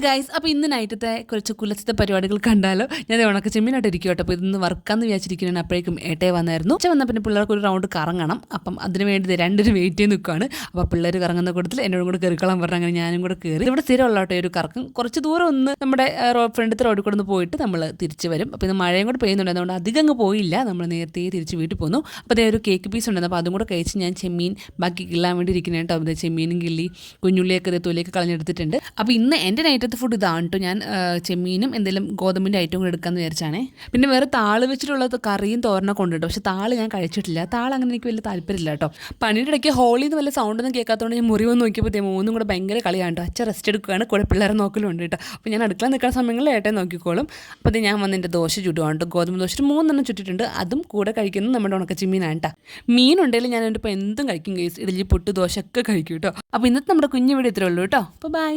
Guys, അപ്പോൾ ഇന്ന് നൈറ്റത്തെ കുറച്ച് കുലച്ചത്തെ പരിപാടികൾ കണ്ടാലോ. ഞാൻ ഉണക്ക ചെമ്മീനായിട്ട് ഇരിക്കും കേട്ടോ. അപ്പോൾ ഇതൊന്ന് വർക്കാന്ന് വിചാരിച്ചിരിക്കുന്നതാണ്. അപ്പോഴേക്കും ഏട്ടേ വന്നായിരുന്നു. വന്നാൽ പിന്നെ പിള്ളേർക്ക് ഒരു റൗണ്ട് കറങ്ങണം. അപ്പം അതിന് വേണ്ടി രണ്ടുപേരും വെയിറ്റ് ചെയ്ത് നിൽക്കുകയാണ്. അപ്പോൾ പിള്ളേർ കറങ്ങുന്ന കൂട്ടത്തിൽ എന്നോടും കൂടെ കയറിക്കോളാൻ പറഞ്ഞു. അങ്ങനെ ഞാനും കൂടെ കയറി. ഇവിടെ സ്ഥിരമുള്ള കേട്ടോ ഒരു കറക്കം. കുറച്ച് ദൂരം ഒന്ന് നമ്മുടെ ഫ്രണ്ടിലത്തെ റോഡിൽ കൂടെ ഒന്ന് പോയിട്ട് നമ്മൾ തിരിച്ച് വരും. അപ്പോൾ ഇത് മഴയും കൂടെ പെയ്യുന്നുണ്ട്, അതുകൊണ്ട് അധികം അങ്ങ് പോയില്ല. നമ്മൾ നേരത്തെ തിരിച്ച് വീട്ടിൽ പോന്നു. അപ്പോൾ അതേ ഒരു കേക്ക് പീസ് ഉണ്ടായിരുന്നു. അപ്പോൾ അതും കൂടെ കഴിച്ച് ഞാൻ ചെമ്മീൻ ബാക്കി കിള്ളാൻ വേണ്ടി ഇരിക്കുന്നത് കേട്ടോ. അപ്പോൾ ചെമ്മീനും കിള്ളി കുഞ്ഞുള്ളിയൊക്കെ തൊലിയൊക്കെ കളഞ്ഞെടുത്തിട്ടുണ്ട്. അപ്പോൾ ഇന്ന് എൻ്റെ നൈറ്റത്തെ ഫുഡ് ഇതാണ് കേട്ടോ. ഞാൻ ചെമ്മീനും എന്തെങ്കിലും ഗോതമ്പിൻ്റെ ഐറ്റം കൂടെ എടുക്കാമെന്ന് വിചാരിച്ചാണേ. പിന്നെ വേറെ താള് വെച്ചിട്ടുള്ളത് കറിയും തോരനൊക്കെ ഉണ്ട് കേട്ടോ. പക്ഷേ താള് ഞാൻ കഴിച്ചിട്ടില്ല. താള് അങ്ങനെ എനിക്ക് വലിയ താല്പര്യമില്ല കേട്ടോ. പണിയുടെ ഇടയ്ക്ക് ഹോളിൽ നിന്ന് വല്ല സൗണ്ടൊന്നും കേൾക്കാത്തതുകൊണ്ട് ഞാൻ മുറി വന്ന് നോക്കിയപ്പോൾ മൂന്നും കൂടെ ഭയങ്കര കളിയാണ് കേട്ടോ. അച്ഛൻ റെസ്റ്റ് എടുക്കുകയാണ്, കൂടെ പിള്ളേരെ നോക്കലുണ്ട് കേട്ടോ. അപ്പോൾ ഞാൻ അടുക്കള നിൽക്കുന്ന സമയങ്ങളിൽ ഏട്ടൻ നോക്കിക്കോളും. അപ്പോൾ ഞാൻ വന്ന് എൻ്റെ ദോശ ചുടുവാണ് കേട്ടോ. ഗോതമ്പ് ദോശ 3 ചുറ്റിട്ടുണ്ട്. അതും കൂടെ കഴിക്കുന്നത് നമ്മുടെ ഉണക്കച്ചെമ്മീനാണ് കേട്ടോ. മീനുണ്ടെങ്കിൽ ഞാൻ എൻ്റെ ഇപ്പോൾ എന്തും കഴിക്കും. കേസ് ഇഡലി, പുട്ട്, ദോശ ഒക്കെ കഴിക്കും കേട്ടോ. അപ്പോൾ ഇന്നത്തെ നമ്മുടെ കുഞ്ഞു വീഡിയോ ഇത്രയേ ഉള്ളൂ കേട്ടോ. അപ്പോൾ ബൈ.